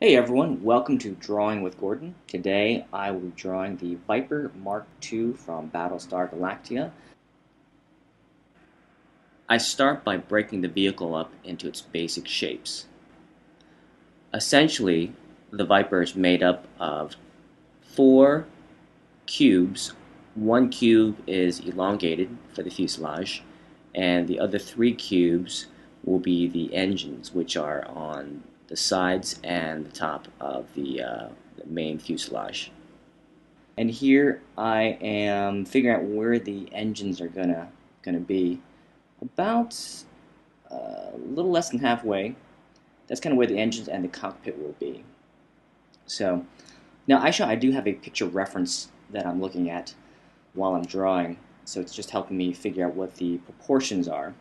Hey everyone, welcome to Drawing with Gordon. Today I will be drawing the Viper Mark II from Battlestar Galactica. I start by breaking the vehicle up into its basic shapes. Essentially, the Viper is made up of four cubes. One cube is elongated for the fuselage, and the other three cubes will be the engines, which are on the sides and the top of the main fuselage. And here I am figuring out where the engines are gonna be. About a little less than halfway. That's kind of where the engines and the cockpit will be. So now I do have a picture reference that I'm looking at while I'm drawing, so it's just helping me figure out what the proportions are.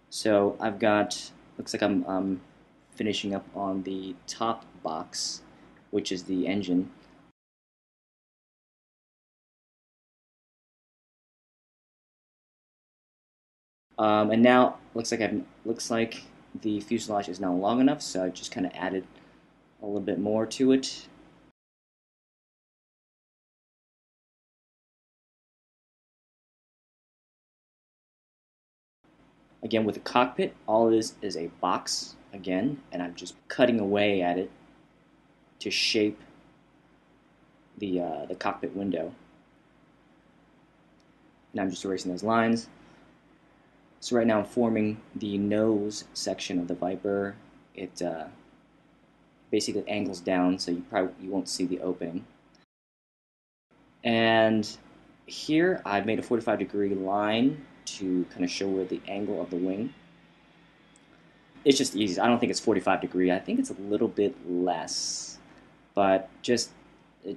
So I've got, looks like I'm finishing up on the top box, which is the engine. And now looks like the fuselage is now long enough, so I just kind of added a little bit more to it. Again, with the cockpit, all it is a box again, and I'm just cutting away at it to shape the cockpit window. And I'm just erasing those lines. So right now I'm forming the nose section of the Viper. It basically angles down, so you won't see the opening. And here I've made a 45-degree line to kind of show where the angle of the wing. It's just easy. I don't think it's 45 degree. I think it's a little bit less, but it's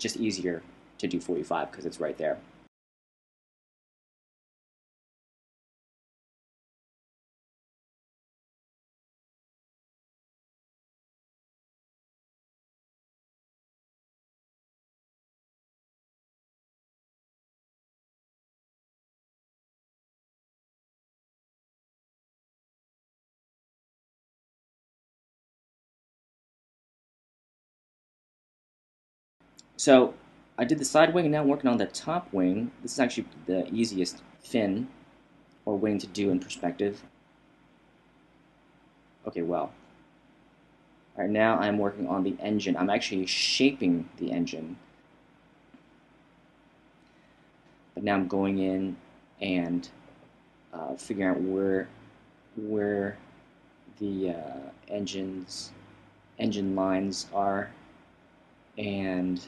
just easier to do 45 because it's right there. So I did the side wing, and now I'm working on the top wing. This is actually the easiest fin or wing to do in perspective. Okay, well. All right, now I'm working on the engine. I'm actually shaping the engine. But now I'm going in and figuring out where the engine lines are, and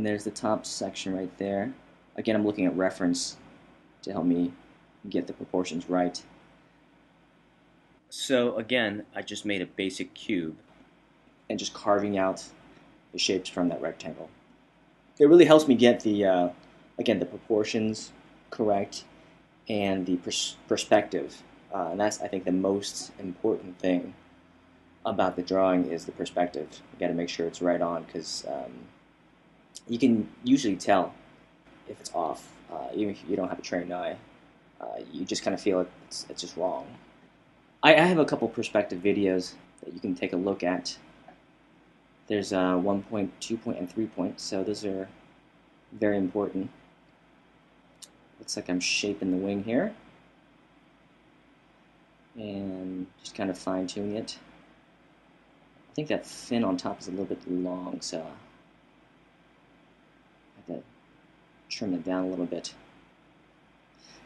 there's the top section right there. Again, I'm looking at reference to help me get the proportions right. So again, I just made a basic cube and just carving out the shapes from that rectangle. It really helps me get the again, the proportions correct and the perspective. And that's, I think, the most important thing about the drawing is the perspective. You got to make sure it's right on, because you can usually tell if it's off, even if you don't have a trained eye. You just kind of feel it's just wrong. I have a couple perspective videos that you can take a look at. There's 1 point, 2 point, and 3 point, so those are very important. Looks like I'm shaping the wing here and just kind of fine-tuning it. I think that fin on top is a little bit long, so I have to trim it down a little bit.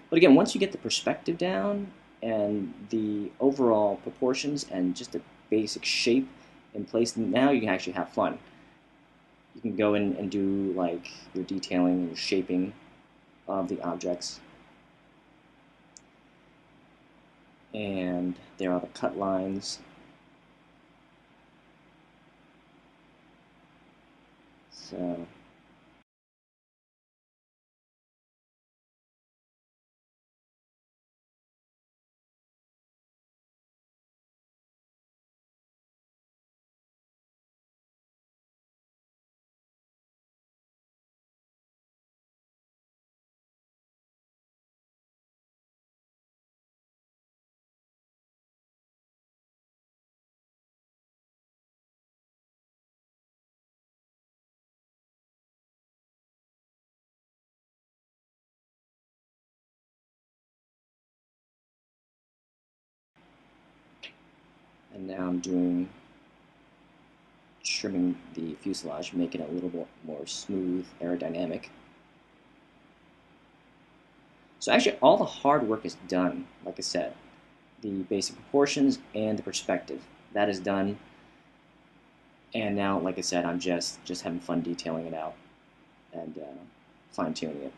But again, once you get the perspective down and the overall proportions and just the basic shape in place, now you can actually have fun. You can go in and do like your detailing and your shaping of the objects. And there are the cut lines. So And now I'm doing trimming the fuselage, making it a little bit more smooth, aerodynamic. So actually all the hard work is done, like I said. The basic proportions and the perspective. That is done. And now, like I said, I'm just having fun detailing it out and fine-tuning it.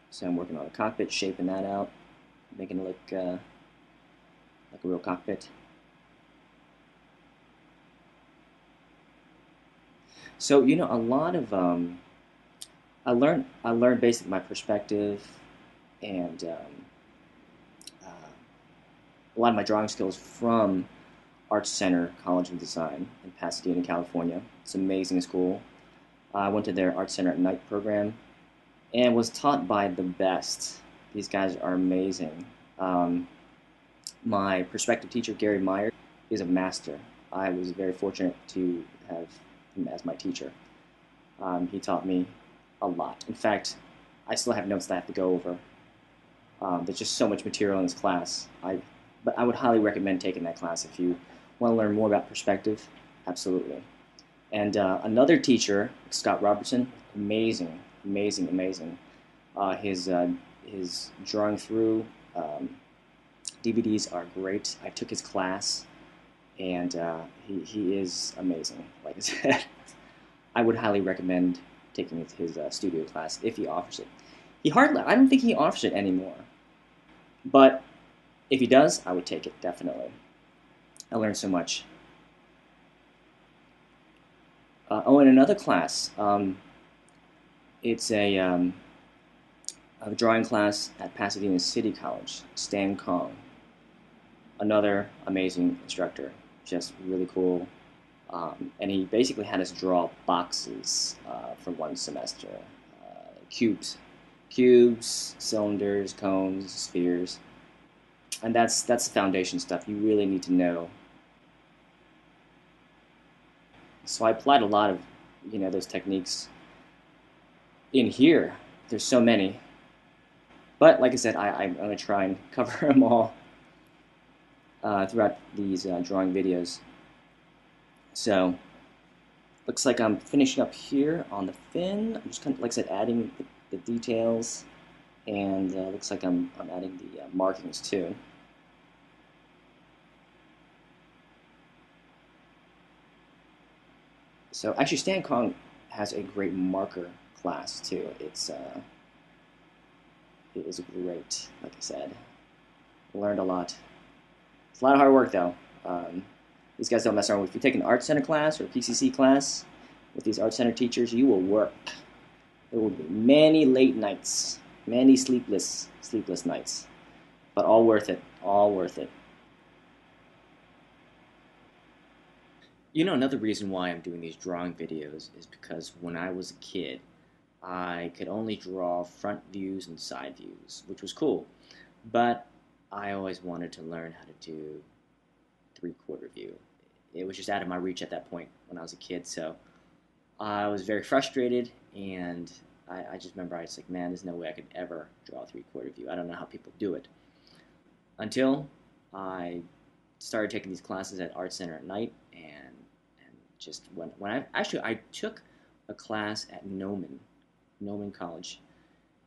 So I'm working on the cockpit, shaping that out, making it look like a real cockpit. So a lot of I learned basically my perspective and a lot of my drawing skills from Arts Center College of Design in Pasadena, California. It's an amazing school. I went to their Arts Center at Night program and was taught by the best. These guys are amazing. My perspective teacher, Gary Meyer, is a master. I was very fortunate to have him as my teacher. He taught me a lot. In fact, I still have notes that I have to go over. There's just so much material in this class. But I would highly recommend taking that class if you want to learn more about perspective. Absolutely. And another teacher, Scott Robertson, amazing, amazing, amazing. His drawing through DVDs are great. I took his class, and he is amazing. Like I said, I would highly recommend taking his studio class if he offers it. I don't think he offers it anymore. But if he does, I would take it, definitely. I learned so much. In another class, it's a drawing class at Pasadena City College, Stan Kong. Another amazing instructor, just really cool. And he basically had us draw boxes for one semester. Cubes, cylinders, cones, spheres. And that's the foundation stuff you really need to know. So I applied a lot of those techniques in here. There's so many. But like I said, I'm going to try and cover them all throughout these drawing videos. So, looks like I'm finishing up here on the fin. I'm just kind of, like I said, adding the details, and looks like I'm adding the markings too. So actually, Stan Kong has a great marker class too. It is great. Like I said, learned a lot. It's a lot of hard work though. These guys don't mess around. If you take an Art Center class or a PCC class with these Art Center teachers, you will work. There will be many late nights, many sleepless nights, but all worth it. All worth it. Another reason why I'm doing these drawing videos is because when I was a kid, I could only draw front views and side views, which was cool. But I always wanted to learn how to do three-quarter view. It was just out of my reach at that point when I was a kid, so I was very frustrated, and I just remember I was like, man, there's no way I could ever draw a three-quarter view. I don't know how people do it. Until I started taking these classes at Art Center at Night, and just when I took a class at Noman College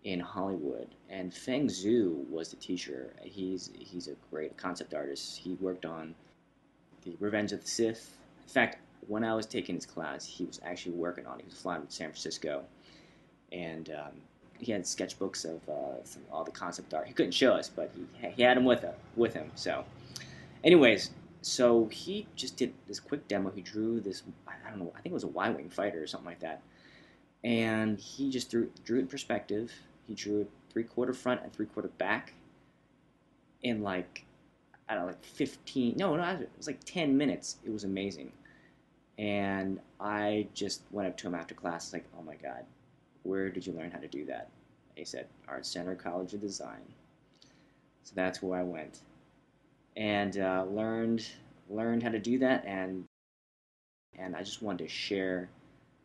in Hollywood, and Feng Zhu was the teacher. He's a great concept artist. He worked on the Revenge of the Sith. In fact, when I was taking his class, he was actually working on it. He was flying to San Francisco, and he had sketchbooks of all the concept art. He couldn't show us, but he had them with him. So, anyways, so he just did this quick demo. He drew this, I don't know, I think it was a Y-wing fighter or something like that, and he just drew it in perspective. He drew it three-quarter front and three-quarter back in like, I don't know, like 15, no, it was like 10 minutes. It was amazing. And I just went up to him after class, like, oh my God, where did you learn how to do that? He said, Art Center College of Design. So that's where I went. And learned how to do that, and I just wanted to share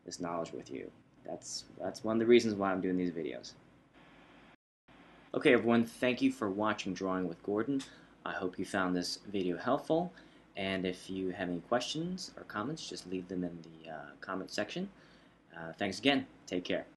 this knowledge with you. That's one of the reasons why I'm doing these videos. Okay, everyone, thank you for watching Drawing with Gordon. I hope you found this video helpful, and if you have any questions or comments, just leave them in the comment section. Thanks again. Take care.